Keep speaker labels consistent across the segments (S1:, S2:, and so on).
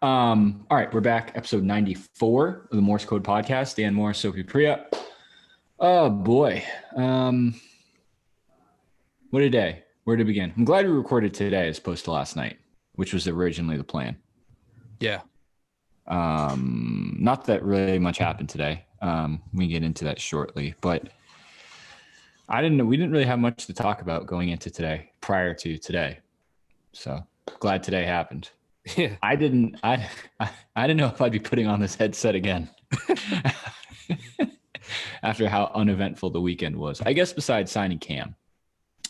S1: All right, we're back. Episode 94 of the Morse Code Podcast. Dan Morris, Sophie Priya. Oh boy. What a day. Where to begin? I'm glad we recorded today as opposed to last night, which was originally the plan.
S2: Yeah.
S1: Not that really much happened today. We can get into that shortly, but we didn't really have much to talk about going into today prior to today. So glad today happened.
S2: Yeah.
S1: I didn't know if I'd be putting on this headset again after how uneventful the weekend was. I guess besides signing Cam,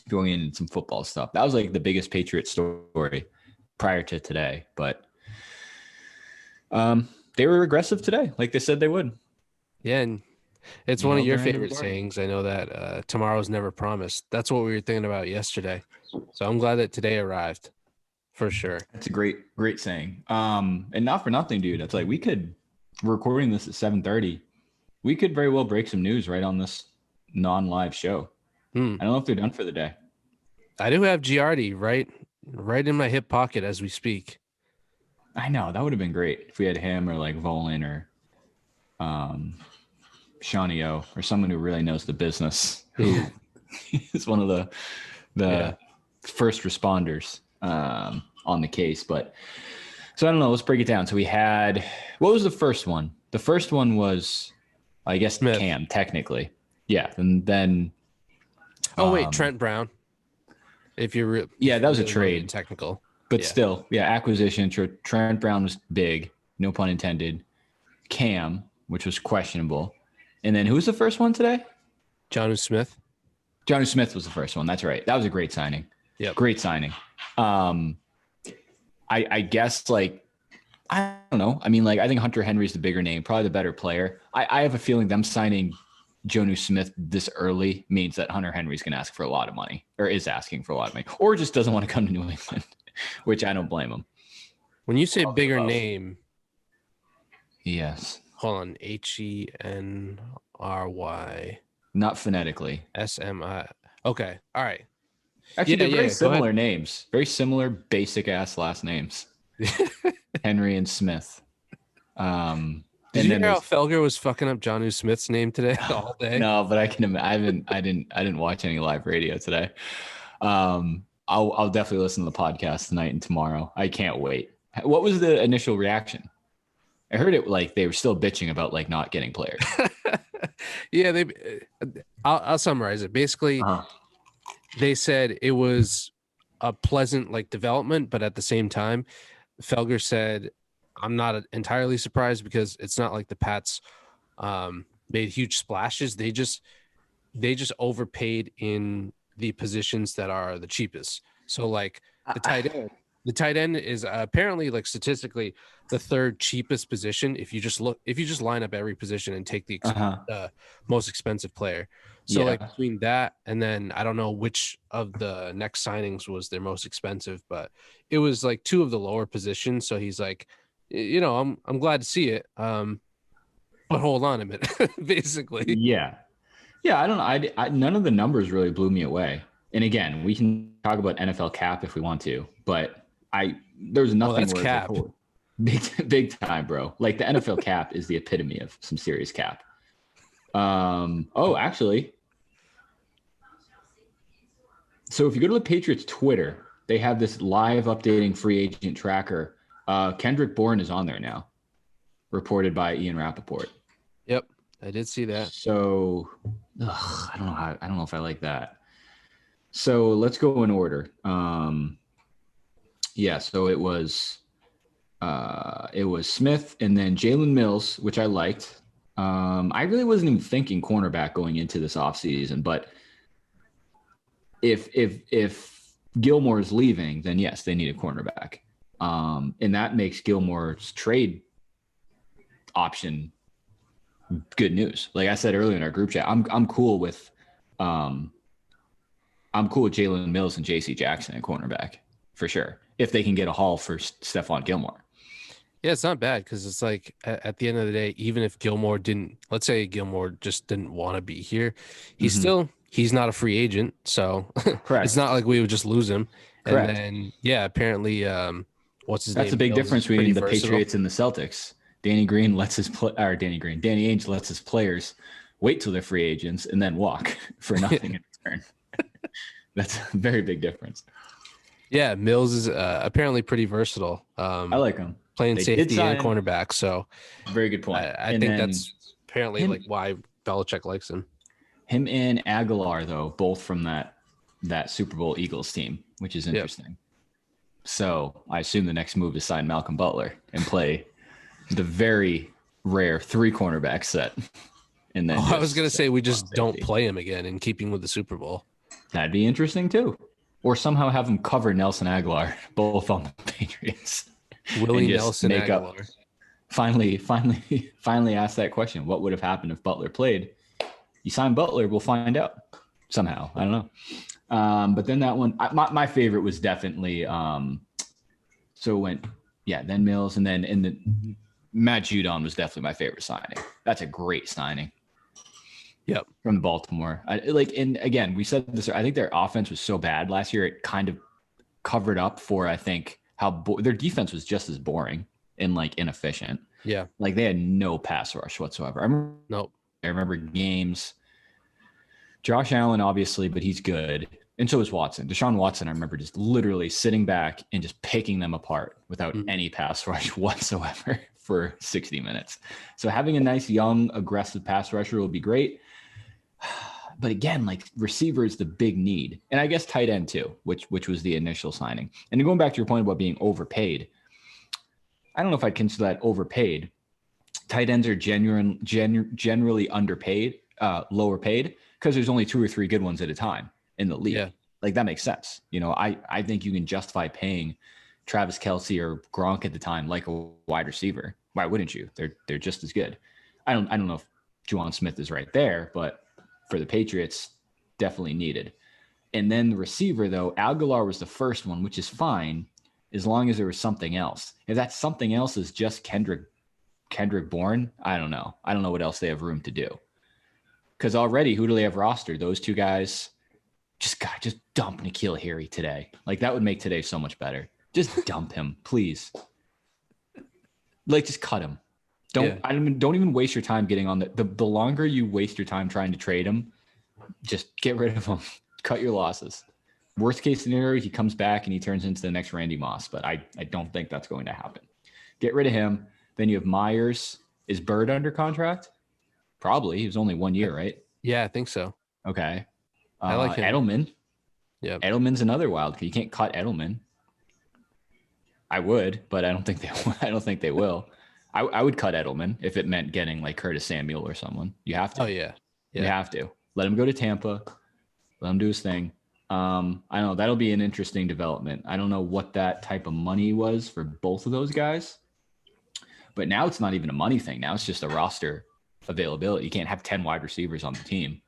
S1: going into some football stuff, that was like the biggest Patriots story prior to today. But they were aggressive today, like they said they would.
S2: Yeah, and it's one of your favorite sayings. I know that tomorrow's never promised. That's what we were thinking about yesterday. So I'm glad that today arrived. For sure.
S1: That's a great saying. And not for nothing, dude. It's like we're recording this at 7:30. We could very well break some news right on this non-live show. I don't know if they're done for the day.
S2: I do have Giardi right in my hip pocket as we speak.
S1: I know. That would have been great if we had him or like Volin or Shawnee O or someone who really knows the business. Who is one of the first responders on the case. But so I don't know, let's break it down. So we had, what was the first one? The first one was, I guess, Smith. Cam, technically. Yeah. And then
S2: Trent Brown. If you're
S1: that was a trade.
S2: Technical.
S1: But still, acquisition. Trent Brown was big, no pun intended. Cam, which was questionable. And then who was the first one today?
S2: Jonnu Smith.
S1: Jonnu Smith was the first one. That's right. That was a great signing.
S2: Yeah,
S1: great signing. I guess, like, I don't know. I mean, like, I think Hunter Henry's the bigger name, probably the better player. I have a feeling them signing Jonnu Smith this early means that Hunter Henry's going to ask for a lot of money, or is asking for a lot of money, or just doesn't want to come to New England, which I don't blame him.
S2: When you say bigger name,
S1: yes.
S2: Hold on, Henry.
S1: Not phonetically.
S2: SMI. Okay, all right.
S1: Actually, they're very similar names. Very similar, basic-ass last names. Henry and Smith.
S2: Did you hear how Felger was fucking up Jonnu Smith's name today all day?
S1: No, but I didn't watch any live radio today. I'll definitely listen to the podcast tonight and tomorrow. I can't wait. What was the initial reaction? I heard it like they were still bitching about like not getting players.
S2: Yeah, I'll summarize it. Basically, they said it was a pleasant like development, but at the same time, Felger said, I'm not entirely surprised because it's not like the Pats made huge splashes. They just overpaid in the positions that are the cheapest. So like the tight end is apparently, like, statistically the third cheapest position if you just line up every position and take the most expensive player. So like between that and then I don't know which of the next signings was their most expensive, but it was like two of the lower positions. So he's like, I'm glad to see it. But hold on a minute, basically.
S1: Yeah. I don't know. I none of the numbers really blew me away. And again, we can talk about NFL cap if we want to, but there's nothing
S2: that's cap.
S1: Big time, bro. Like the NFL cap is the epitome of some serious cap. Actually. So if you go to the Patriots Twitter, they have this live updating free agent tracker. Kendrick Bourne is on there now, reported by Ian Rappaport.
S2: Yep, I did see that.
S1: So I don't know if I like that. So let's go in order. So it was Smith and then Jalen Mills, which I liked. I really wasn't even thinking cornerback going into this offseason, but if Gilmore is leaving, then yes, they need a cornerback. And that makes Gilmore's trade option good news. Like I said earlier in our group chat, I'm cool with Jalen Mills and JC Jackson at cornerback for sure, if they can get a haul for Stephon Gilmore.
S2: Yeah, it's not bad because it's like at the end of the day, even if Gilmore let's say Gilmore just didn't want to be here, he's not a free agent. So
S1: Correct.
S2: It's not like we would just lose him.
S1: Correct.
S2: And then, apparently what's his
S1: That's
S2: name?
S1: the big
S2: Mills
S1: difference
S2: is pretty
S1: between the
S2: versatile.
S1: Patriots and the Celtics. Danny Ainge lets his players wait till they're free agents and then walk for nothing in return. That's a very big difference.
S2: Yeah, Mills is apparently pretty versatile.
S1: I like him.
S2: Playing
S1: They
S2: safety and cornerback. So
S1: very good point.
S2: I think that's apparently like why Belichick likes him.
S1: Him and Aguilar, though, both from that Super Bowl Eagles team, which is interesting. Yep. So I assume the next move is sign Malcolm Butler and play the very rare 3 cornerback set. And then
S2: I was going to say we just don't play him again and keeping with the Super Bowl.
S1: That'd be interesting too. Or somehow have him cover Nelson Aguilar, both on the Patriots.
S2: Willie Nelson Aguilar.
S1: Finally ask that question. What would have happened if Butler played? You sign Butler, we'll find out somehow. I don't know. But then that one, my favorite was definitely then Mills, and then in the Matt Judon was definitely my favorite signing. That's a great signing.
S2: Yep.
S1: From Baltimore. And again, we said this, I think their offense was so bad last year. It kind of covered up for, I think, how their defense was just as boring and like inefficient.
S2: Yeah.
S1: Like they had no pass rush whatsoever. I remember games. Josh Allen, obviously, but he's good. And so is Watson. Deshaun Watson, I remember just literally sitting back and just picking them apart without any pass rush whatsoever for 60 minutes. So having a nice, young, aggressive pass rusher will be great. But again, like receiver is the big need. And I guess tight end too, which was the initial signing. And going back to your point about being overpaid, I don't know if I'd consider that overpaid. Tight ends are generally underpaid, lower paid, because there's only 2 or 3 good ones at a time in the league. Yeah. Like that makes sense. You know, I think you can justify paying Travis Kelce or Gronk at the time like a wide receiver. Why wouldn't you? They're just as good. I don't know if Juwan Smith is right there, but for the Patriots, definitely needed. And then the receiver, though, Aguilar was the first one, which is fine as long as there was something else. If that something else is just Kendrick Bourne, I don't know. I don't know what else they have room to do. Because already, who do they have rostered? Those 2 guys. Just dump N'Keal Harry today. Like that would make today so much better. Just dump him, please. Like just cut him. Don't even waste your time getting on the longer you waste your time trying to trade him, just get rid of him. Cut your losses. Worst case scenario, he comes back and he turns into the next Randy Moss, but I don't think that's going to happen. Get rid of him. Then you have Myers. Is Bird under contract? Probably. He was only 1 year, right?
S2: Yeah, I think so.
S1: Okay.
S2: I like him.
S1: Edelman.
S2: Yeah.
S1: Edelman's another wild. You can't cut Edelman. I would, but I don't think they will. I would cut Edelman if it meant getting like Curtis Samuel or someone. You have to.
S2: Oh yeah.
S1: You have to let him go to Tampa. Let him do his thing. I don't know. That'll be an interesting development. I don't know what that type of money was for both of those guys, but now it's not even a money thing. Now it's just a roster availability. You can't have 10 wide receivers on the team.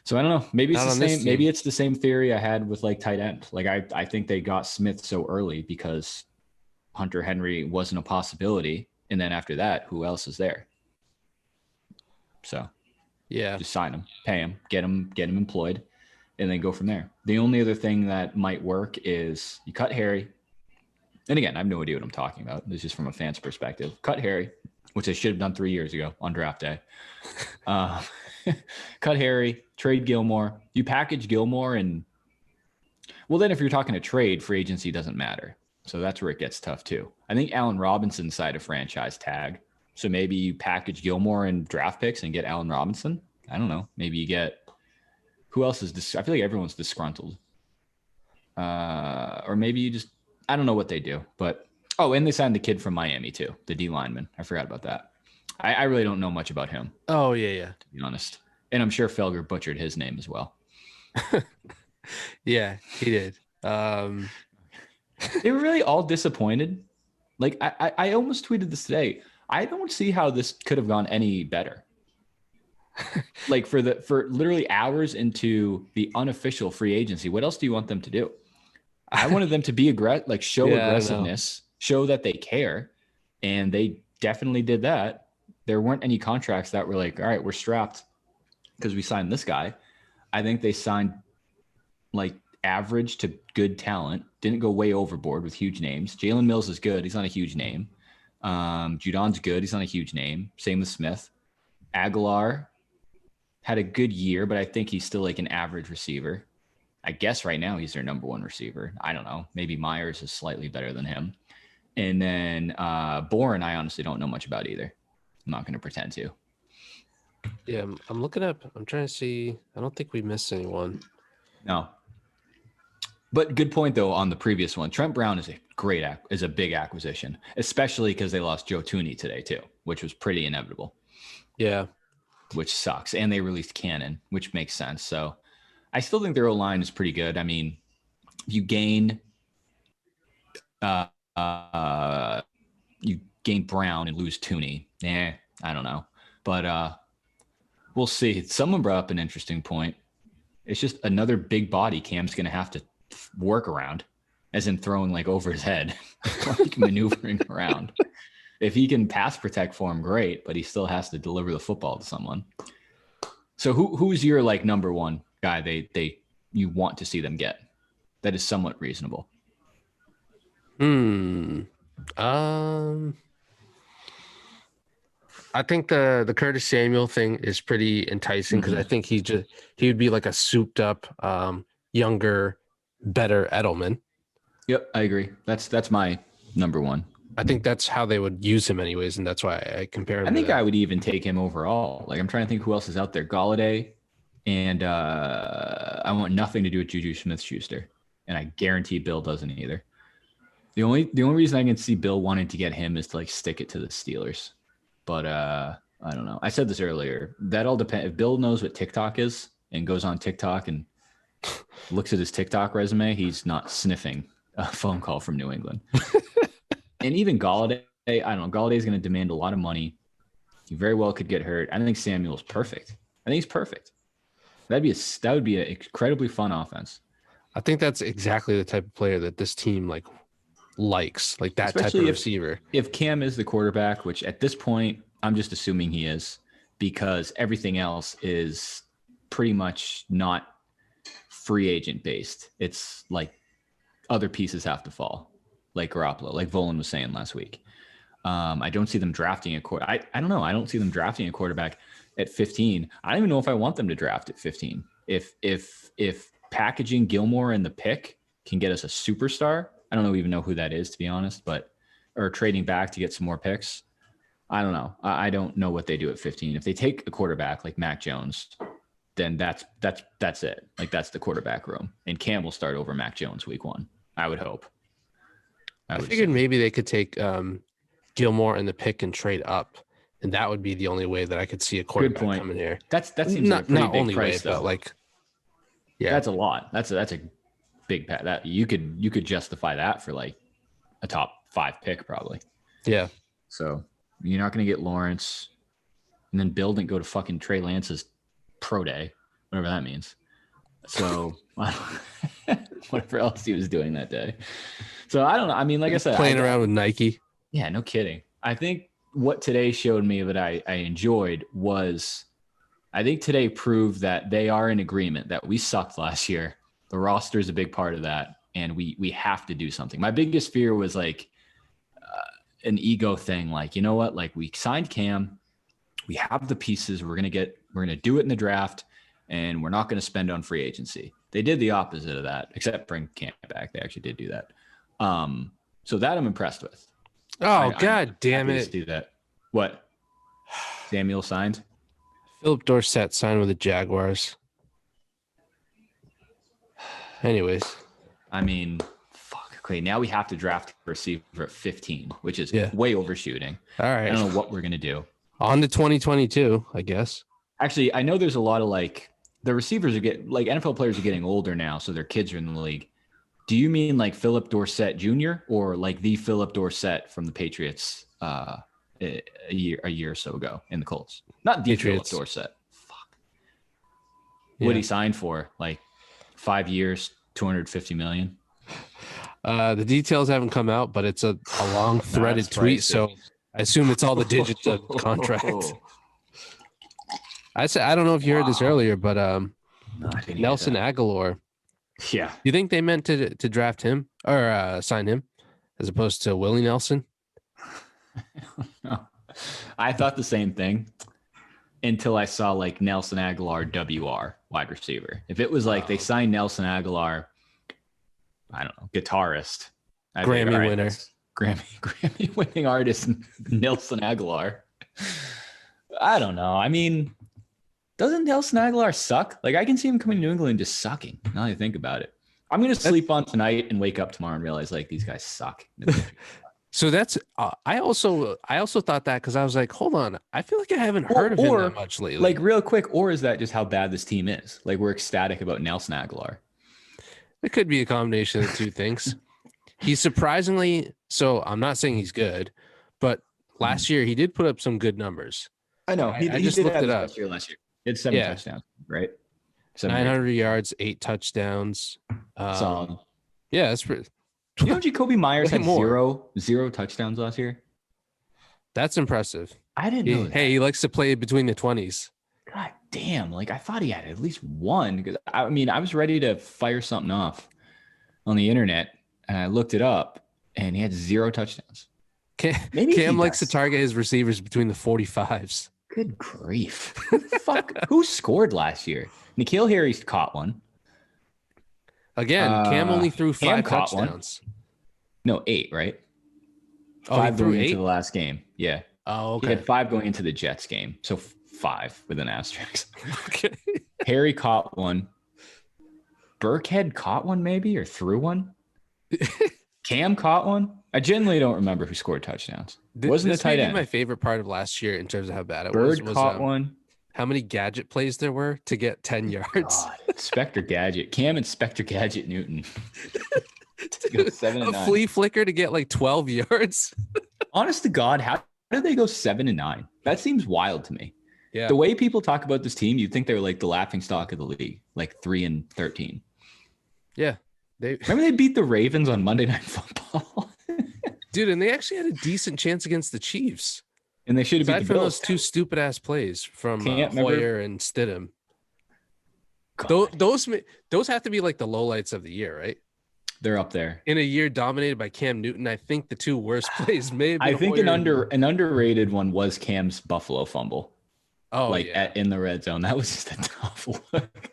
S1: So I don't know. Maybe it's the same. Maybe it's the same theory I had with like tight end. Like I think they got Smith so early because Hunter Henry wasn't a possibility, and then after that, who else is there? So
S2: yeah,
S1: just sign him, pay him, get him employed, and then go from there. The only other thing that might work is you cut Harry. And again, I have no idea what I'm talking about. This is just from a fan's perspective. Cut Harry, which I should have done 3 years ago on draft day. Cut Harry, trade Gilmore. You package Gilmore and well, then if you're talking a trade, free agency doesn't matter. So that's where it gets tough too. I think Allen Robinson's side of franchise tag. So maybe you package Gilmore and draft picks and get Allen Robinson. I don't know. Maybe you get who else is this? I feel like everyone's disgruntled. Or maybe you just I don't know what they do, but and they signed the kid from Miami too, the D lineman. I forgot about that. I really don't know much about him.
S2: Oh yeah.
S1: To be honest, and I'm sure Felger butchered his name as well.
S2: Yeah, he did.
S1: They were really all disappointed. Like I almost tweeted this today. I don't see how this could have gone any better. Like for literally hours into the unofficial free agency, what else do you want them to do? I wanted them to be show aggressiveness, show that they care, and they definitely did that. There weren't any contracts that were like, all right, we're strapped because we signed this guy. I think they signed like average to good talent. Didn't go way overboard with huge names. Jalen Mills is good. He's not a huge name. Judon's good. He's not a huge name. Same with Smith. Aguilar had a good year, but I think he's still like an average receiver. I guess right now he's their number one receiver. I don't know. Maybe Myers is slightly better than him. And then Bourne, I honestly don't know much about either. I'm not going to pretend to.
S2: Yeah, I'm looking up. I'm trying to see. I don't think we missed anyone.
S1: No. But good point, though, on the previous one. Trent Brown is a big acquisition, especially because they lost Joe Thuney today, too, which was pretty inevitable.
S2: Yeah.
S1: Which sucks. And they released Cannon, which makes sense. So I still think their O-line is pretty good. I mean, you gain Brown and lose Thuney. I don't know. But we'll see. Someone brought up an interesting point. It's just another big body Cam's going to have to work around, as in throwing like over his head, like maneuvering around. If he can pass protect for him, great, but he still has to deliver the football to someone. So who's your like number one guy you want to see them get that is somewhat reasonable?
S2: I think the Curtis Samuel thing is pretty enticing because I think he would be like a souped up, younger, better Edelman.
S1: Yep, I agree. That's my number one.
S2: I think that's how they would use him anyways, and that's why I compare him.
S1: I think I would even take him overall. Like I'm trying to think who else is out there. Galladay, and I want nothing to do with Juju Smith-Schuster, and I guarantee Bill doesn't either. The only reason I can see Bill wanting to get him is to like stick it to the Steelers. But I don't know. I said this earlier. That all depends. If Bill knows what TikTok is and goes on TikTok and looks at his TikTok resume, he's not sniffing a phone call from New England. And even Galladay, I don't know. Galladay is going to demand a lot of money. He very well could get hurt. I think Samuel's perfect. I think he's perfect. That would be an incredibly fun offense.
S2: I think that's exactly the type of player that this team likes, like that especially type of receiver.
S1: If Cam is the quarterback, which at this point I'm just assuming he is, because everything else is pretty much not free agent based. It's like other pieces have to fall, like Garoppolo, like Volan was saying last week. I don't see them drafting a quarterback. I don't know. I don't see them drafting a quarterback at 15. I don't even know if I want them to draft at 15. If packaging Gilmore in the pick can get us a superstar, I don't even know who that is, to be honest, or trading back to get some more picks. I don't know. I don't know what they do at 15. If they take a quarterback like Mac Jones, then that's it. Like that's the quarterback room. And Cam will start over Mac Jones week 1. I would hope.
S2: I figured maybe they could take Gilmore in the pick and trade up, and that would be the only way that I could see a quarterback coming here.
S1: That seems like a pretty big price, though.
S2: But like, yeah,
S1: that's a lot. That's a big pat. That you could justify that for like a top 5 pick probably.
S2: Yeah.
S1: So you're not going to get Lawrence, and then Bill didn't go to fucking Trey Lance's pro day, whatever that means. So whatever else he was doing that day. So I don't know. I mean, like I said,
S2: playing around with Nike.
S1: Yeah, no kidding. I think what today showed me that I enjoyed was, I think today proved that they are in agreement that we sucked last year. The roster is a big part of that, and we have to do something. My biggest fear was like an ego thing. Like, you know what? Like we signed Cam, we have the pieces. We're gonna do it in the draft, and we're not gonna spend on free agency. They did the opposite of that, except bring Cam back. They actually did do that. So that I'm impressed with.
S2: Oh, God damn it!
S1: Do that. What? Samuel signed.
S2: Philip Dorsett signed with the Jaguars. Anyways,
S1: I mean, fuck. Okay, now we have to draft a receiver at 15, which is way overshooting.
S2: All right.
S1: I don't know what we're gonna do.
S2: On to 2022, I guess.
S1: Actually, I know there's a lot of like the receivers are NFL players are getting older now, so their kids are in the league. Do you mean like Philip Dorsett Jr. or like the Philip Dorsett from the Patriots a year or so ago in the Colts? Not the Patriots. Philip Dorsett. Fuck. What he signed for? Like 5 years, $250 million.
S2: The details haven't come out, but it's a long threaded tweet, so I assume it's all the digits of the contract. I don't know if you heard this earlier, but Nelson Aguilar
S1: Yeah.
S2: Do you think they meant to draft him or sign him as opposed to Willie Nelson?
S1: No. I thought the same thing until I saw like Nelson Aguilar WR wide receiver. If it was like they signed Nelson Aguilar, I don't know, guitarist,
S2: Grammy winner,
S1: Grammy winning artist Nelson Aguilar. I don't know. I mean, doesn't Nelson Aguilar suck? Like I can see him coming to New England just sucking. Now that I think about it, I'm gonna sleep on tonight and wake up tomorrow and realize like these guys suck.
S2: So that's I also thought that because I was like, hold on, I feel like I haven't heard of him that much lately.
S1: Like real quick, or is that just how bad this team is? Like we're ecstatic about Nelson Aguilar.
S2: It could be a combination of the two things. He's surprisingly so. I'm not saying he's good, but last year he did put up some good numbers.
S1: I know.
S2: I just looked it up.
S1: Last year. He had 7 touchdowns, right?
S2: 900 yards, 8 touchdowns.
S1: Solid.
S2: Yeah, that's pretty.
S1: You know, Jacoby Myers had zero touchdowns last year.
S2: That's impressive.
S1: I didn't know that.
S2: Hey, he likes to play between the 20s.
S1: God damn! Like I thought he had at least one. Because I mean, I was ready to fire something off on the internet, and I looked it up, and he had 0 touchdowns.
S2: Cam likes to target his receivers between the 45s.
S1: Good grief! Who scored last year? N'Keal Harry's caught one.
S2: Again, Cam only threw 5 touchdowns.
S1: No, 8, right?
S2: Oh,
S1: 5 going
S2: 8?
S1: into the last game. Yeah.
S2: Oh, okay.
S1: He had 5 going into the Jets game. So 5 with an asterisk.
S2: Okay.
S1: Harry caught one. Burkhead caught one maybe or threw one. Cam caught one. I genuinely don't remember who scored touchdowns. Wasn't a tight end.
S2: My favorite part of last year in terms of how bad it
S1: was.
S2: Bird
S1: caught one.
S2: How many gadget plays there were to get 10 yards?
S1: God. Spectre Gadget. Cam and Spectre Gadget Newton. To go 7 and 9.
S2: A flea flicker to get like 12 yards.
S1: Honest to God, how did they go 7 and 9? That seems wild to me.
S2: Yeah.
S1: The way people talk about this team, you'd think they were like the laughing stock of the league, like 3 and 13.
S2: Yeah.
S1: Remember they beat the Ravens on Monday Night Football?
S2: Dude, and they actually had a decent chance against the Chiefs.
S1: And they should have beat the Bills.
S2: Those 2 stupid ass plays from Hoyer and Stidham. Those have to be like the lowlights of the year, right?
S1: They're up there.
S2: In a year dominated by Cam Newton, I think the 2 worst plays may have been
S1: I think an underrated one was Cam's Buffalo fumble.
S2: Oh,
S1: in the red zone. That was just a tough look.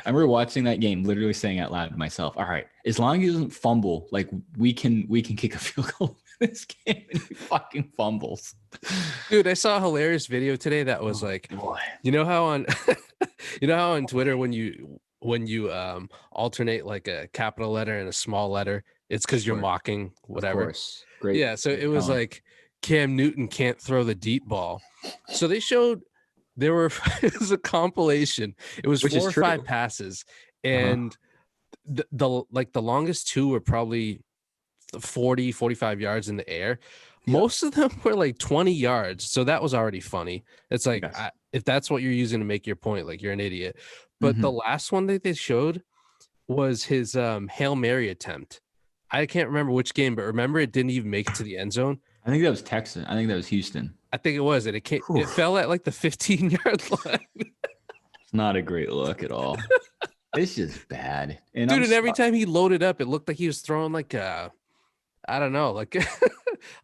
S1: I remember watching that game, literally saying out loud to myself, all right, as long as he doesn't fumble, like we can kick a field goal in this game, and he fucking fumbles.
S2: Dude, I saw a hilarious video today that was you know how on Twitter when you alternate like a capital letter and a small letter, it's because you're mocking whatever.
S1: Of course. Great.
S2: Yeah, so it was like Cam Newton can't throw the deep ball. So they showed it was a compilation. It was 4 or 5 passes, and the longest 2 were probably 40, 45 yards in the air. Yeah. Most of them were like 20 yards. So that was already funny. It's like, if that's what you're using to make your point, like you're an idiot. But the last one that they showed was his Hail Mary attempt. I can't remember which game, but remember it didn't even make it to the end zone.
S1: I think that was Texas. I think that was Houston.
S2: I think it was. And it fell at like the 15-yard line.
S1: It's not a great look at all. It's just bad. And
S2: dude, and every time he loaded up, it looked like he was throwing like a, I don't know, like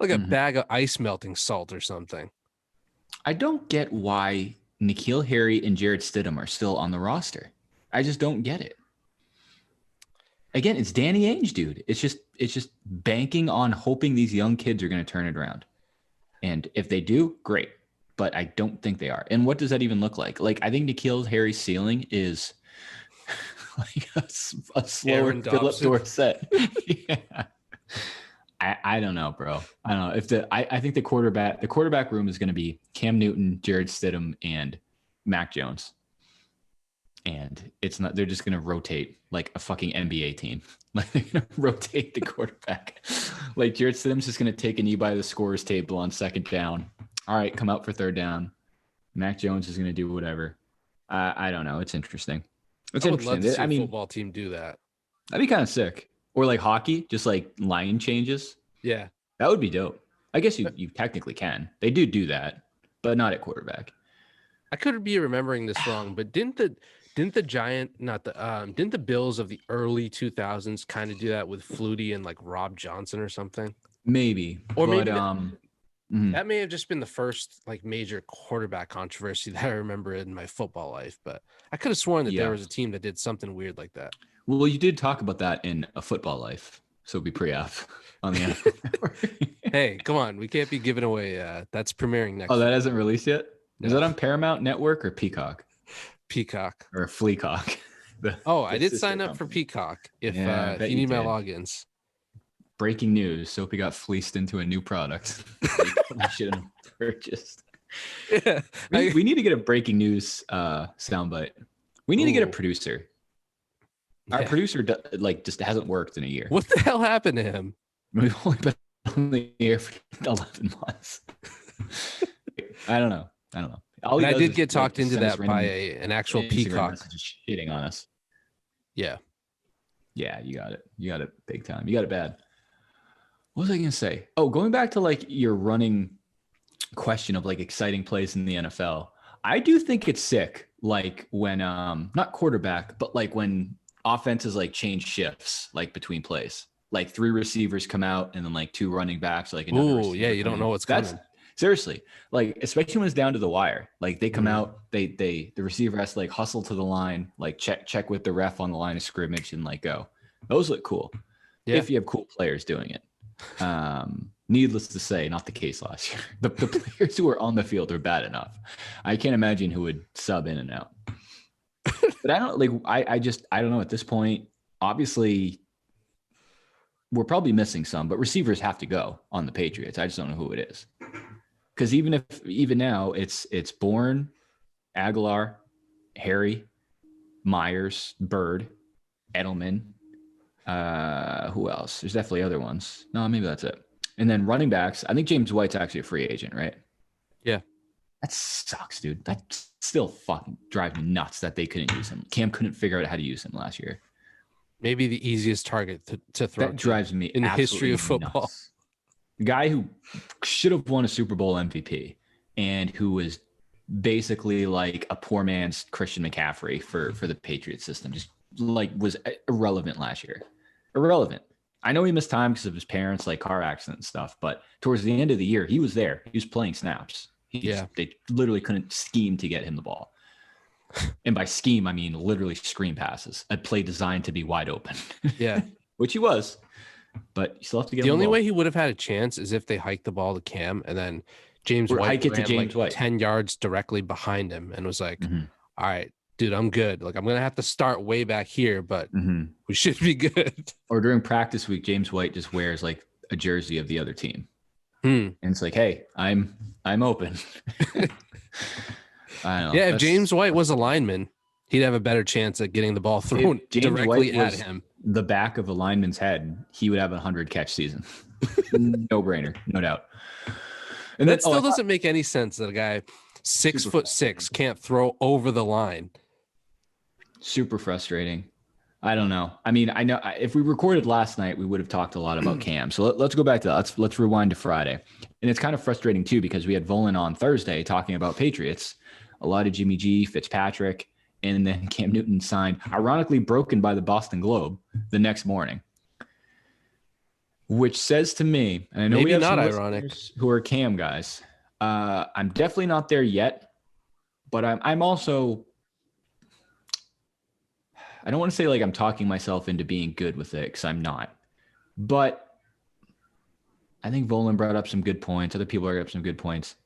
S2: a bag of ice melting salt or something.
S1: I don't get why N'Keal Harry and Jared Stidham are still on the roster. I just don't get it. Again, it's Danny Ainge, dude. It's just banking on hoping these young kids are going to turn it around. And if they do, great. But I don't think they are. And what does that even look like? Like, I think N'Keal Harry's ceiling is like a slower Philip Dorsett. Yeah. I don't know, bro. I don't know. I think the quarterback room is going to be Cam Newton, Jared Stidham, and Mac Jones. And it's not, they're just going to rotate like a fucking NBA team. Like they're going to rotate the quarterback. Like Jared Stidham's just going to take a knee by the scorer's table on second down. All right, come out for third down. Mac Jones is going to do whatever. I don't know. It's interesting.
S2: I would love to see a football team do that.
S1: That'd be kind of sick. Or like hockey, just like line changes.
S2: Yeah.
S1: That would be dope. I guess you technically can. They do that, but not at quarterback.
S2: I could be remembering this wrong, but didn't Didn't the Bills of the early 2000s kind of do that with Flutie and like Rob Johnson or something?
S1: Maybe,
S2: Or
S1: but
S2: maybe that may have just been the first like major quarterback controversy that I remember in my football life. But I could have sworn that there was a team that did something weird like that.
S1: Well, you did talk about that in A Football Life, so be pre-off on the NFL Network.
S2: Hey, come on, we can't be giving away. That's premiering next.
S1: Oh, that hasn't released yet.
S2: No.
S1: Is that on Paramount Network or Peacock?
S2: Peacock
S1: Or Fleacock?
S2: I did sign up for Peacock. If you need my logins.
S1: Breaking news: Soapy got fleeced into a new product. He shouldn't have purchased.
S2: Yeah,
S1: we need to get a breaking news soundbite. We need to get a producer. Our producer just hasn't worked in a year.
S2: What the hell happened to him?
S1: We've only been on the air for 11 months. I don't know.
S2: I did get talked into that by an actual Peacock.
S1: Shitting on us.
S2: Yeah.
S1: Yeah, you got it. You got it big time. You got it bad. What was I going to say? Oh, going back to like your running question of like exciting plays in the NFL. I do think it's sick. Like when, not quarterback, but like when offenses like change shifts, like between plays, like 3 receivers come out and then like 2 running backs, like
S2: oh yeah, you don't know what's coming.
S1: Seriously, like especially when it's down to the wire, like they come out, the receiver has to like hustle to the line, like check with the ref on the line of scrimmage and like go. Those look cool. Yeah. If you have cool players doing it. Needless to say, not the case last year. The players who were on the field are bad enough. I can't imagine who would sub in and out. But I don't like. I don't know at this point. Obviously, we're probably missing some, but receivers have to go on the Patriots. I just don't know who it is. Because even now, it's Bourne, Aguilar, Harry, Myers, Bird, Edelman. Who else? There's definitely other ones. No, maybe that's it. And then running backs. I think James White's actually a free agent, right?
S2: Yeah.
S1: That sucks, dude. That still fucking drives me nuts that they couldn't use him. Cam couldn't figure out how to use him last year.
S2: Maybe the easiest target to throw.
S1: That drives me
S2: in the history of football.
S1: Nuts. The guy who should have won a Super Bowl MVP and who was basically like a poor man's Christian McCaffrey for the Patriot system, just like was irrelevant last year. Irrelevant. I know he missed time because of his parents, like car accident and stuff, but towards the end of the year, he was there. He was playing snaps. They literally couldn't scheme to get him the ball. And by scheme, I mean literally screen passes. A play designed to be wide open.
S2: Yeah.
S1: Which he was. But you still have to get
S2: the only way he would have had a chance is if they hiked the ball to Cam and then James White ran like 10 yards directly behind him and was like, all right, dude, I'm good. Like, I'm going to have to start way back here, but we should be good.
S1: Or during practice week, James White just wears like a jersey of the other team. And it's like, hey, I'm open. I don't know.
S2: Yeah, if James White was a lineman, he'd have a better chance at getting the ball thrown directly at him.
S1: The back of a lineman's head, he would have a 100-catch season. No brainer, no doubt.
S2: And that still doesn't make any sense that a guy 6'6" can't throw over the line.
S1: Super frustrating. I don't know. I mean, I know if we recorded last night, we would have talked a lot about Cam. So let's go back to that. Let's rewind to Friday. And it's kind of frustrating too, because we had Volan on Thursday talking about Patriots, a lot of Jimmy G, Fitzpatrick, and then Cam Newton signed, ironically broken by the Boston Globe the next morning, which says to me, and I know
S2: maybe
S1: we have
S2: not
S1: some
S2: ironic
S1: who are Cam guys. I'm definitely not there yet, but I'm also, I don't want to say like I'm talking myself into being good with it, because I'm not. But I think Volan brought up some good points. Other people brought up some good points.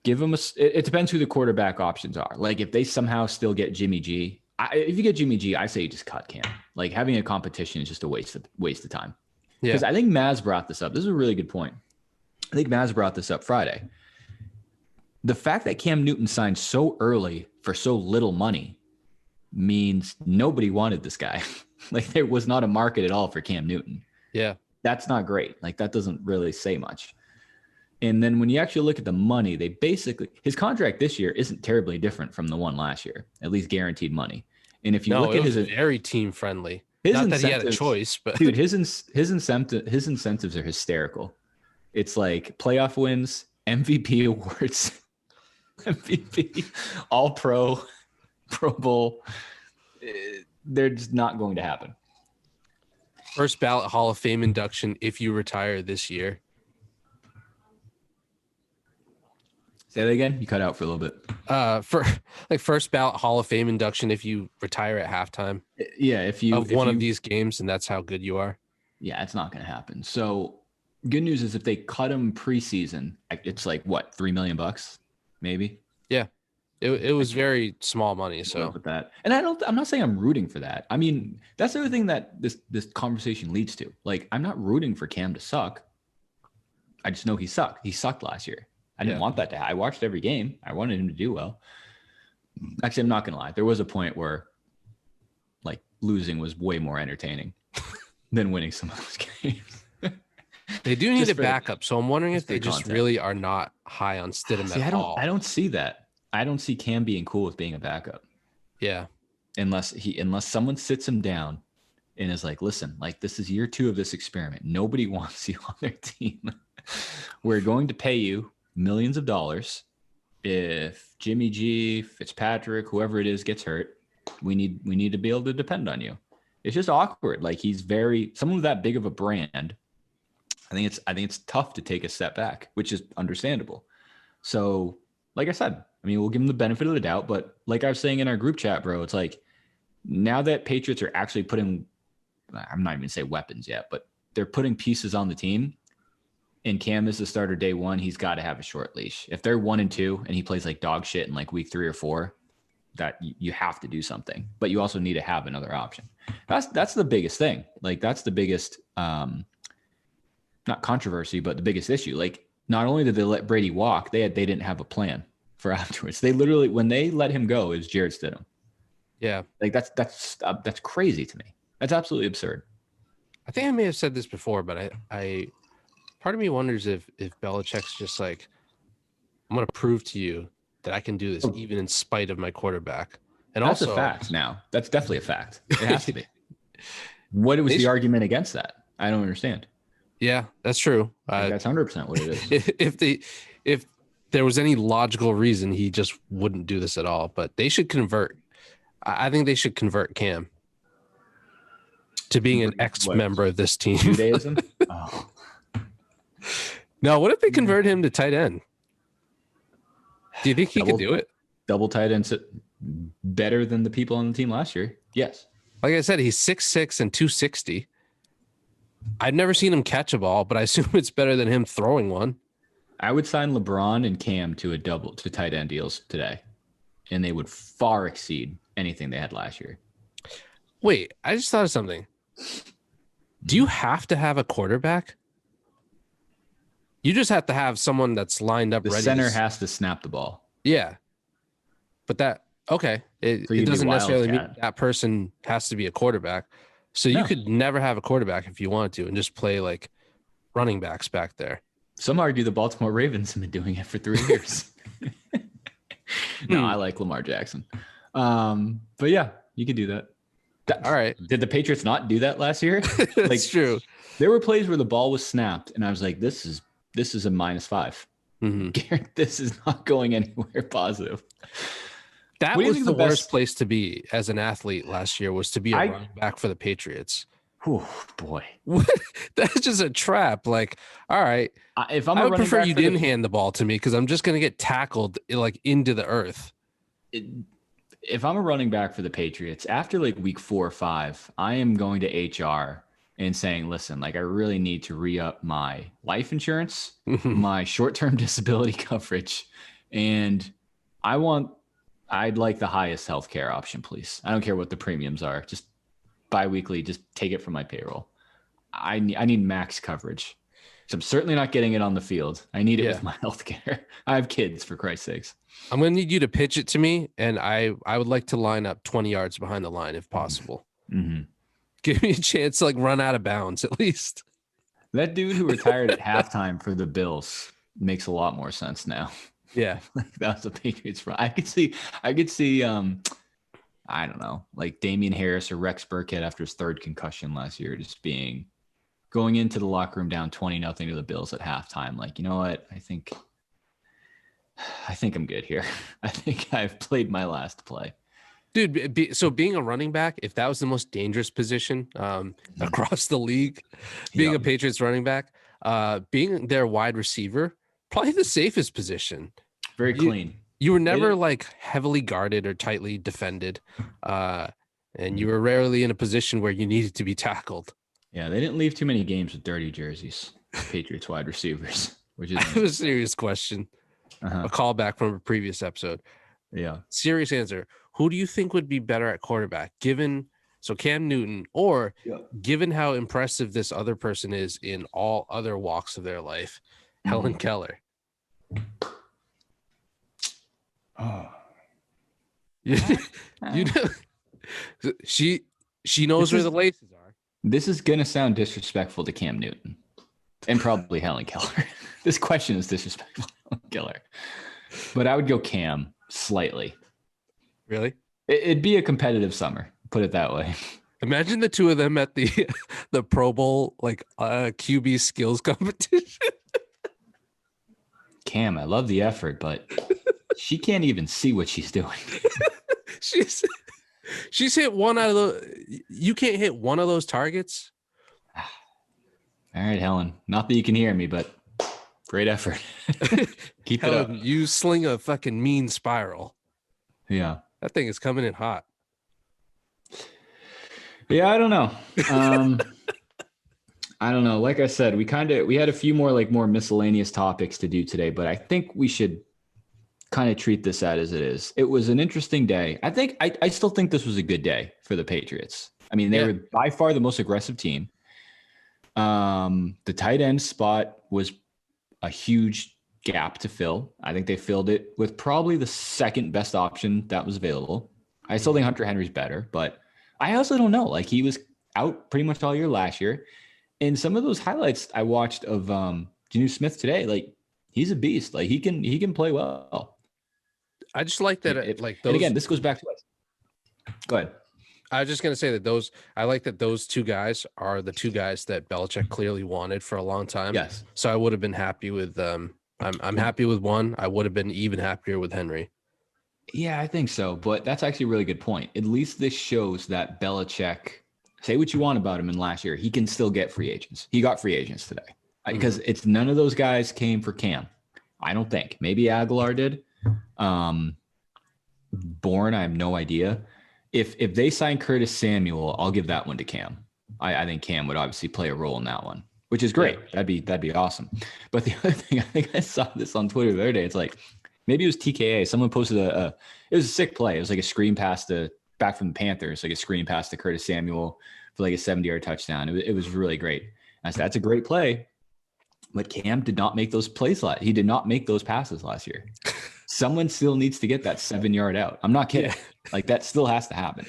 S1: Give them it depends who the quarterback options are. Like if they somehow still get Jimmy G, if you get Jimmy G, I say you just cut Cam. Like having a competition is just a waste of time. Because I think Maz brought this up. This is a really good point. I think Maz brought this up Friday. The fact that Cam Newton signed so early for so little money means nobody wanted this guy. Like there was not a market at all for Cam Newton.
S2: Yeah.
S1: That's not great. Like that doesn't really say much. And then when you actually look at the money, they basically, his contract this year isn't terribly different from the one last year, at least guaranteed money. And if you look at his,
S2: very team friendly.
S1: His
S2: not that he had a choice, but
S1: dude, his incentives are hysterical. It's like playoff wins, MVP awards, MVP, All Pro, Pro Bowl. They're just not going to happen.
S2: First ballot Hall of Fame induction if you retire this year.
S1: Say that again. You cut out for a little bit.
S2: For like first ballot Hall of Fame induction if you retire at halftime.
S1: Yeah, if one
S2: of these games, and that's how good you are.
S1: Yeah, it's not going to happen. So good news is if they cut him preseason, it's like what, $3 million, maybe.
S2: Yeah, it was very small money. So
S1: with that, and I'm not saying I'm rooting for that. I mean, that's the other thing that this conversation leads to. Like, I'm not rooting for Cam to suck. I just know he sucked. He sucked last year. I didn't want that to happen. I watched every game. I wanted him to do well. Actually, I'm not going to lie. There was a point where like losing was way more entertaining than winning some of those games.
S2: They do need a backup. So I'm wondering if they just really are not high on Stidham at all.
S1: I don't see that. I don't see Cam being cool with being a backup.
S2: Yeah.
S1: Unless someone sits him down and is like, listen, like this is year 2 of this experiment. Nobody wants you on their team. We're going to pay you millions of dollars. If Jimmy G, Fitzpatrick, whoever it is gets hurt, we need to be able to depend on you. It's just awkward. Like he's someone with that big of a brand. I think it's tough to take a step back, which is understandable. So, like I said, I mean, we'll give him the benefit of the doubt, but like I was saying in our group chat, bro, it's like now that Patriots are actually putting, I'm not even gonna say weapons yet, but they're putting pieces on the team. And Cam is the starter day 1. He's got to have a short leash. If they're 1-2 and he plays like dog shit in like week 3 or 4, that you have to do something. But you also need to have another option. That's the biggest thing. Like that's the biggest, not controversy, but the biggest issue. Like not only did they let Brady walk, they didn't have a plan for afterwards. They literally, when they let him go, it was Jared Stidham.
S2: Yeah,
S1: like that's crazy to me. That's absolutely absurd.
S2: I think I may have said this before, but I part of me wonders if Belichick's just like, I'm going to prove to you that I can do this even in spite of my quarterback. And
S1: that's
S2: also
S1: a fact now. That's definitely a fact. It has to be. What was the argument against that? I don't understand.
S2: Yeah, that's true.
S1: That's 100% what it is.
S2: If there was any logical reason, he just wouldn't do this at all. But they should convert. I think they should convert Cam to being an ex-member of this team.
S1: Judaism? Oh.
S2: No, what if they convert him to tight end? Do you think he could do it?
S1: Double tight end better than the people on the team last year? Yes.
S2: Like I said, he's 6'6" and 260. I've never seen him catch a ball, but I assume it's better than him throwing one.
S1: I would sign LeBron and Cam to tight end deals today, and they would far exceed anything they had last year.
S2: Wait, I just thought of something. Do you have to have a quarterback? You just have to have someone that's lined up ready.
S1: The center has to snap the ball.
S2: Yeah. But it doesn't necessarily mean that person has to be a quarterback. So you could never have a quarterback if you wanted to and just play like running backs back there.
S1: Some argue the Baltimore Ravens have been doing it for 3 years. No, I like Lamar Jackson. But yeah, you could do that.
S2: All right.
S1: Did the Patriots not do that last year?
S2: That's true.
S1: There were plays where the ball was snapped and I was like, this is a -5. Mm-hmm. This is not going anywhere positive.
S2: That was the worst place to be as an athlete last year, was to be a running back for the Patriots.
S1: Oh boy.
S2: That's just a trap. Like, all right.
S1: I
S2: would prefer you didn't hand the ball to me because I'm just going to get tackled like into the earth.
S1: If I'm a running back for the Patriots, after like week 4 or 5, I am going to HR and saying, listen, like I really need to re-up my life insurance, my short-term disability coverage, and I'd like the highest healthcare option, please. I don't care what the premiums are. Just bi-weekly, just take it from my payroll. I need max coverage. So I'm certainly not getting it on the field. I need it with my healthcare. I have kids, for Christ's sakes.
S2: I'm going to need you to pitch it to me, and I would like to line up 20 yards behind the line if possible. Mm-hmm. Give me a chance to like run out of bounds at least.
S1: That dude who retired at halftime for the Bills makes a lot more sense now.
S2: Yeah.
S1: Like that was the Patriots run. I could see I don't know, like Damian Harris or Rex Burkhead after his 3rd concussion last year, just going into the locker room down 20-0 to the Bills at halftime. Like, you know what? I think I'm good here. I think I've played my last play.
S2: Dude, so being a running back, if that was the most dangerous position across the league, being a Patriots running back, being their wide receiver, probably the safest position.
S1: Very clean.
S2: You were never like heavily guarded or tightly defended, and you were rarely in a position where you needed to be tackled.
S1: Yeah, they didn't leave too many games with dirty jerseys, Patriots wide receivers, which is
S2: I have a serious question. A callback from a previous episode.
S1: Yeah.
S2: Serious answer. Who do you think would be better at quarterback, given Cam Newton, or given how impressive this other person is in all other walks of their life, Helen Keller?
S1: Oh,
S2: you know, she knows where the laces are.
S1: This is gonna sound disrespectful to Cam Newton and probably Helen Keller. This question is disrespectful to Helen Keller, but I would go Cam slightly.
S2: Really?
S1: It'd be a competitive summer, put it that way.
S2: Imagine the two of them at the Pro Bowl QB skills competition.
S1: Cam, I love the effort, but she can't even see what she's doing.
S2: she's hit one out of the. You can't hit one of those targets.
S1: All right, Helen. Not that you can hear me, but great effort. Keep
S2: Helen,
S1: it up.
S2: You sling a fucking mean spiral.
S1: Yeah.
S2: That thing is coming in hot.
S1: Yeah, I don't know. I don't know. Like I said, we had a few more miscellaneous topics to do today, but I think we should kind of treat this as it is. It was an interesting day. I still think this was a good day for the Patriots. I mean, they were by far the most aggressive team. The tight end spot was a huge gap to fill. I think they filled it with probably the second best option that was available. I still think Hunter Henry's better, but I also don't know. Like, he was out pretty much all year last year. And some of those highlights I watched of Geno Smith today, like, he's a beast. Like, he can play well.
S2: I just like that.
S1: And again, this goes back to us. Go ahead.
S2: I was just going to say that I like that those two guys are the two guys that Belichick clearly wanted for a long time.
S1: Yes.
S2: So I would have been happy with I'm happy with one. I would have been even happier with Henry.
S1: Yeah, I think so. But that's actually a really good point. At least this shows that Belichick, say what you want about him in last year, he can still get free agents. He got free agents today because it's none of those guys came for Cam. I don't think. Maybe Aguilar did. Bourne, I have no idea. If they sign Curtis Samuel, I'll give that one to Cam. I think Cam would obviously play a role in that one, which is great. Yeah. That'd be awesome. But the other thing, I think I saw this on Twitter the other day. It's like, maybe it was TKA. Someone posted it was a sick play. It was like a screen pass back from the Panthers, like a screen pass to Curtis Samuel for like a 70-yard touchdown. It was really great. And I said, that's a great play. But Cam did not make those plays. He did not make those passes last year. Someone still needs to get that 7-yard out. I'm not kidding. Yeah. Like, that still has to happen.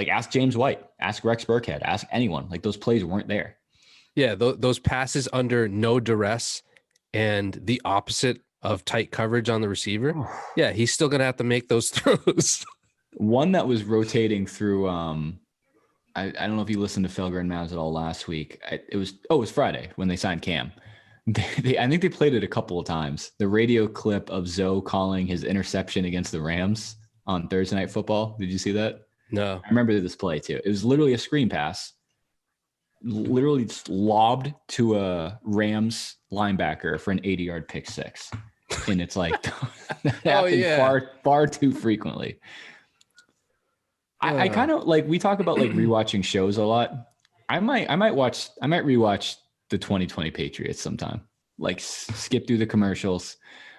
S1: Ask James White, ask Rex Burkhead, ask anyone. Like, those plays weren't there.
S2: Yeah, those passes under no duress and the opposite of tight coverage on the receiver. Yeah, he's still gonna have to make those throws.
S1: One that was rotating through. I don't know if you listened to Felger and Mavs at all last week. It was Friday when they signed Cam. I think they played it a couple of times. The radio clip of Zoe calling his interception against the Rams on Thursday Night Football. Did you see that?
S2: No.
S1: I remember this play too. It was literally a screen pass, literally just lobbed to a Rams linebacker for an 80-yard pick six. And it's like, that happened far too frequently. I kind of like, we talk about like rewatching shows a lot. I might rewatch the 2020 Patriots sometime, like skip through the commercials.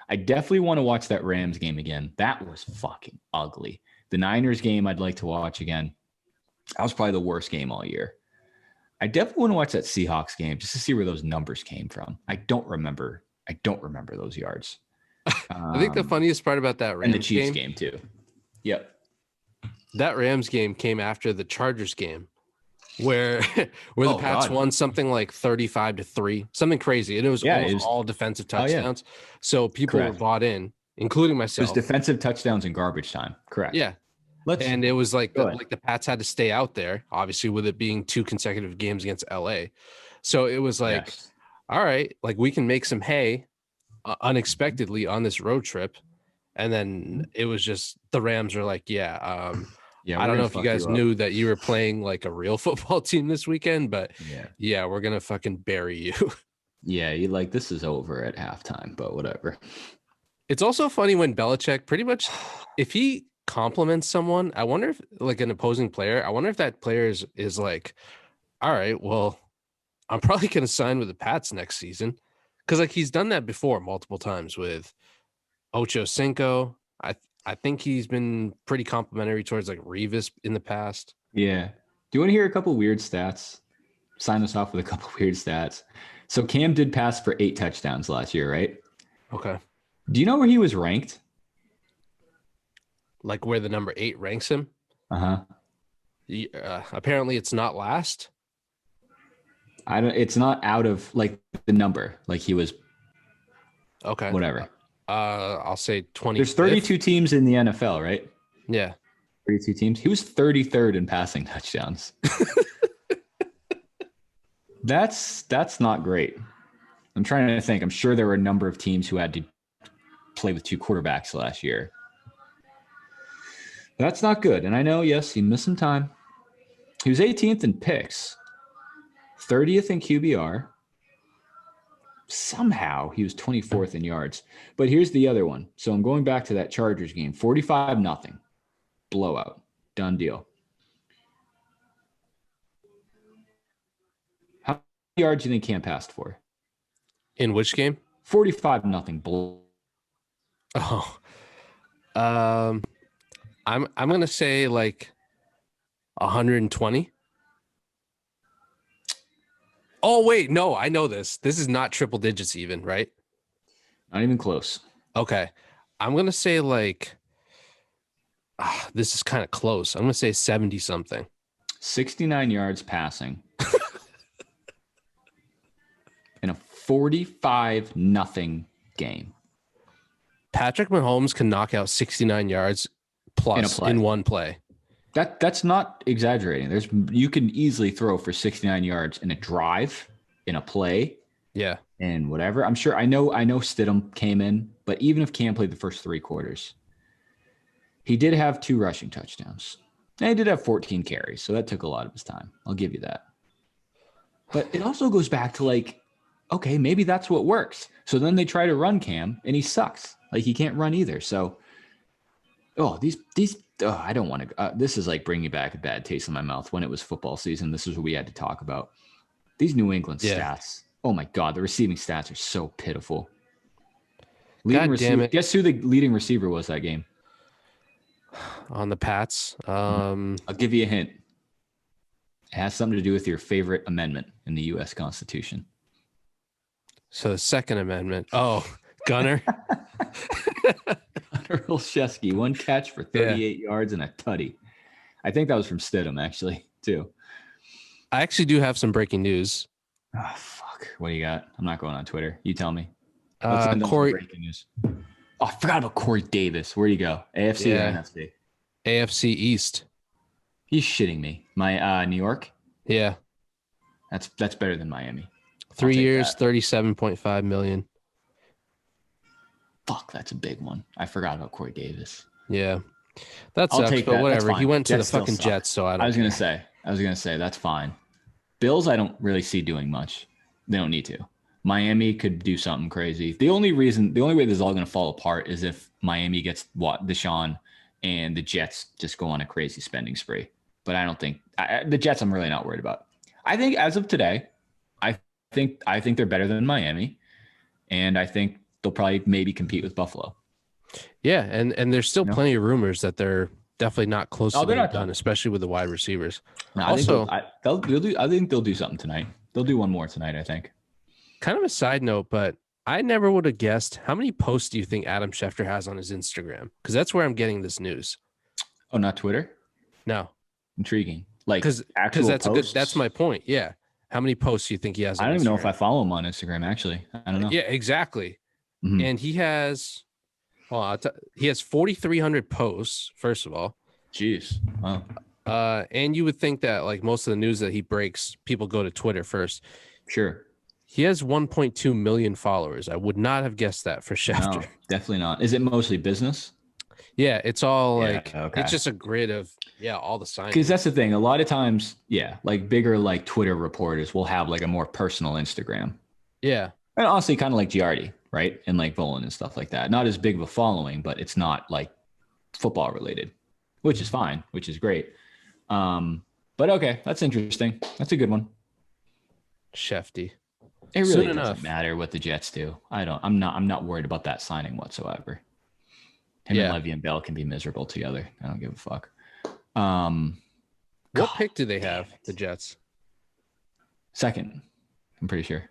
S1: I definitely want to watch that Rams game again. That was fucking ugly. The Niners game I'd like to watch again. That was probably the worst game all year. I definitely want to watch that Seahawks game just to see where those numbers came from. I don't remember those yards.
S2: I think the funniest part about that Rams
S1: and the Chiefs game too. Yep.
S2: That Rams game came after the Chargers game, where the Pats won something like 35-3, something crazy, and it was all defensive touchdowns. So people were bought in, including myself.
S1: It was defensive touchdowns in garbage time. Correct.
S2: Yeah. And it was like the Pats had to stay out there, obviously, with it being 2 consecutive games against LA. So it was like, all right, like, we can make some hay unexpectedly on this road trip. And then it was just the Rams are like,
S1: Yeah,
S2: I
S1: we're
S2: don't know
S1: gonna
S2: if you
S1: fuck
S2: guys
S1: you up.
S2: knew that you were playing like a real football team this weekend, but
S1: Yeah.
S2: yeah, we're gonna fucking bury you.
S1: Yeah, you like this is over at halftime, but whatever.
S2: It's also funny when Belichick pretty much, if he compliments someone, I wonder if like an opposing player, I wonder if that player is like, all right, well, I'm probably gonna sign with the Pats next season. Cause like he's done that before multiple times with Ocho Cinco. I think he's been pretty complimentary towards like Revis in the past.
S1: Yeah. Do you want to hear a couple weird stats? Sign us off with a couple weird stats. So Cam did pass for 8 touchdowns last year, right?
S2: Okay.
S1: Do you know where he was ranked?
S2: Like where the number 8 ranks him.
S1: Uh-huh.
S2: Apparently it's not last.
S1: I don't it's not out of like the number. Like he was
S2: Okay.
S1: whatever.
S2: I'll say 20.
S1: There's 32 teams in the NFL, right?
S2: Yeah.
S1: 32 teams. He was 33rd in passing touchdowns. That's not great. I'm trying to think. I'm sure there were a number of teams who had to play with 2 quarterbacks last year. That's not good. And I know, yes, he missed some time. He was 18th in picks, 30th in QBR. Somehow he was 24th in yards. But here's the other one. So I'm going back to that Chargers game. 45-0. Blowout. Done deal. How many yards do you think Cam passed for?
S2: In which game?
S1: 45-0.
S2: Oh. I'm gonna say like 120. Oh wait, no, I know this. This is not triple digits even, right?
S1: Not even close.
S2: Okay. I'm gonna say like this is kind of close. I'm gonna say 70 something.
S1: 69 yards passing. In a 45-0 game.
S2: Patrick Mahomes can knock out 69 yards plus in one play.
S1: That's not exaggerating. You can easily throw for 69 yards in a drive, in a play,
S2: yeah,
S1: and whatever. I'm sure I know Stidham came in, but even if Cam played the first 3 quarters, he did have 2 rushing touchdowns. And he did have 14 carries, so that took a lot of his time. I'll give you that. But it also goes back to like, okay, maybe that's what works. So then they try to run Cam, and he sucks. Like he can't run either. So, I don't want to. This is like bringing back a bad taste in my mouth. When it was football season, this is what we had to talk about. These New England stats. Oh my God, the receiving stats are so pitiful.
S2: God damn it!
S1: Guess who the leading receiver was that game?
S2: On the Pats.
S1: I'll give you a hint. It has something to do with your favorite amendment in the U.S. Constitution.
S2: So the Second Amendment. Oh, Gunner.
S1: Gunner Olszewski, 1 catch for 38 yards and a tutty. I think that was from Stidham, actually, too.
S2: I actually do have some breaking news.
S1: Oh, fuck. What do you got? I'm not going on Twitter. You tell me.
S2: Corey.
S1: Breaking news. Oh, I forgot about Corey Davis. Where'd he go? AFC or NFC?
S2: AFC East.
S1: He's shitting me. My New York?
S2: Yeah.
S1: That's better than Miami.
S2: 3 years, 37.5 million.
S1: Fuck, that's a big one. I forgot about Corey Davis.
S2: Yeah. That sucks, but whatever. He went to the fucking Jets, so I was
S1: gonna say that's fine. Bills, I don't really see doing much. They don't need to. Miami could do something crazy. The only way this is all gonna fall apart is if Miami gets Deshaun and the Jets just go on a crazy spending spree. But I don't think the Jets I'm really not worried about. I think as of today, I think they're better than Miami, and I think they'll probably maybe compete with Buffalo.
S2: Yeah, and there's still plenty of rumors that they're definitely not close to being done, especially with the wide receivers.
S1: No,
S2: also,
S1: I think they'll do something tonight. They'll do one more tonight, I think.
S2: Kind of a side note, but I never would have guessed how many posts do you think Adam Schefter has on his Instagram? Because that's where I'm getting this news.
S1: Oh, not Twitter?
S2: No.
S1: Intriguing. Like
S2: because that's my point. Yeah. How many posts do you think he has on
S1: I don't
S2: Instagram?
S1: even know if I follow him on Instagram, actually. I don't know.
S2: Yeah, exactly.
S1: Mm-hmm.
S2: And he has he has 4,300 posts, first of all.
S1: Jeez. Wow.
S2: And you would think that like most of the news that he breaks, people go to Twitter first.
S1: Sure.
S2: He has 1.2 million followers. I would not have guessed that for Schefter.
S1: No, definitely not. Is it mostly business?
S2: Yeah, it's all like
S1: okay.
S2: it's just a grid of all the signings.
S1: Because that's the thing. A lot of times, like bigger like Twitter reporters will have like a more personal Instagram.
S2: Yeah.
S1: And honestly, kind of like Giardi, right? And like Volan and stuff like that. Not as big of a following, but it's not like football related, which is fine, which is great. But okay, that's interesting. That's a good one.
S2: Shefty.
S1: It really doesn't matter what the Jets do. I'm not worried about that signing whatsoever. Him and Levy and Bell can be miserable together. I don't give a fuck.
S2: What pick do they have, the Jets?
S1: Second, I'm pretty sure.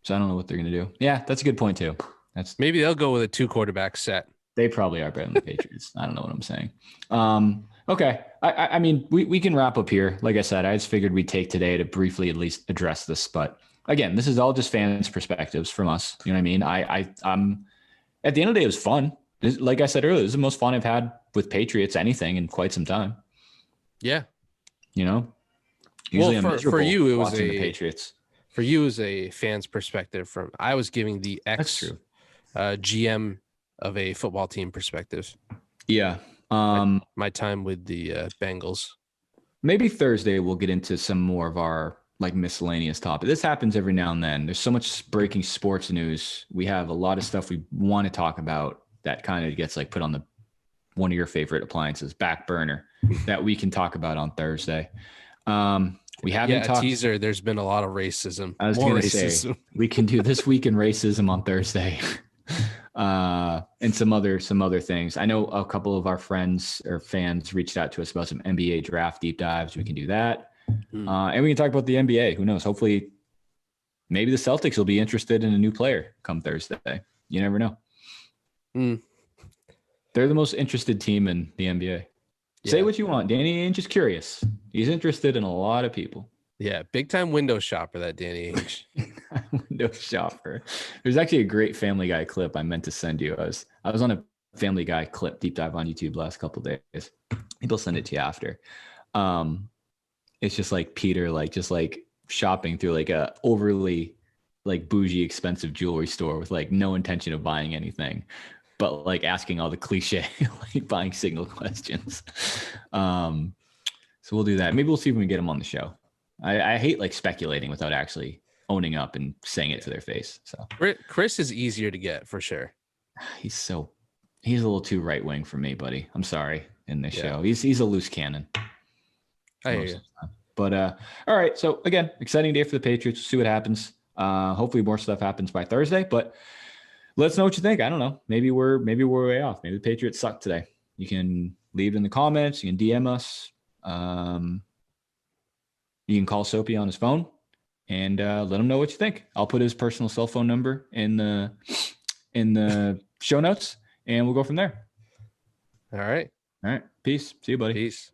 S1: So I don't know what they're going to do. Yeah, that's a good point too.
S2: Maybe they'll go with a 2 quarterback set.
S1: They probably are better than the Patriots. I don't know what I'm saying. Okay. I mean, we can wrap up here. Like I said, I just figured we'd take today to briefly at least address this. But again, this is all just fans' perspectives from us. You know what I mean? I'm at the end of the day, it was fun. Like I said earlier, this is the most fun I've had with Patriots anything in quite some time.
S2: Yeah.
S1: You know? Usually
S2: for you, it was
S1: the Patriots.
S2: For you as a fan's perspective, I was giving the GM of a football team perspective.
S1: Yeah.
S2: My time with the Bengals.
S1: Maybe Thursday we'll get into some more of our like miscellaneous topic. This happens every now and then. There's so much breaking sports news. We have a lot of stuff we want to talk about that kind of gets like put on one of your favorite appliances, back burner, that we can talk about on Thursday. We haven't talked.
S2: Teaser. There's been a lot of racism.
S1: I was going to say we can do This Week in Racism on Thursday, and some other things. I know a couple of our friends or fans reached out to us about some NBA draft deep dives. We can do that, and we can talk about the NBA. Who knows? Hopefully, maybe the Celtics will be interested in a new player come Thursday. You never know. They're the most interested team in the NBA. Yeah. Say what you want. Danny Ainge is curious. He's interested in a lot of people.
S2: Yeah, big time window shopper, that Danny Ainge.
S1: Window shopper. There's actually a great Family Guy clip I meant to send you. I was on a Family Guy clip deep dive on YouTube last couple of days. Maybe I'll send it to you after. It's just like Peter, just shopping through like a overly like bougie, expensive jewelry store with like no intention of buying anything, but like asking all the cliche, like buying signal questions. So we'll do that. Maybe we'll see if we can get him on the show. I hate like speculating without actually owning up and saying it to their face. So
S2: Chris is easier to get for sure.
S1: He's a little too right wing for me, buddy. I'm sorry in this show. He's a loose cannon.
S2: I hear you.
S1: But all right. So again, exciting day for the Patriots. We'll see what happens. Hopefully more stuff happens by Thursday, but let us know what you think. I don't know. Maybe we're way off. Maybe the Patriots suck today. You can leave it in the comments. You can DM us. You can call Soapy on his phone and let him know what you think. I'll put his personal cell phone number in the show notes, and we'll go from there.
S2: All right.
S1: Peace. See you, buddy.
S2: Peace.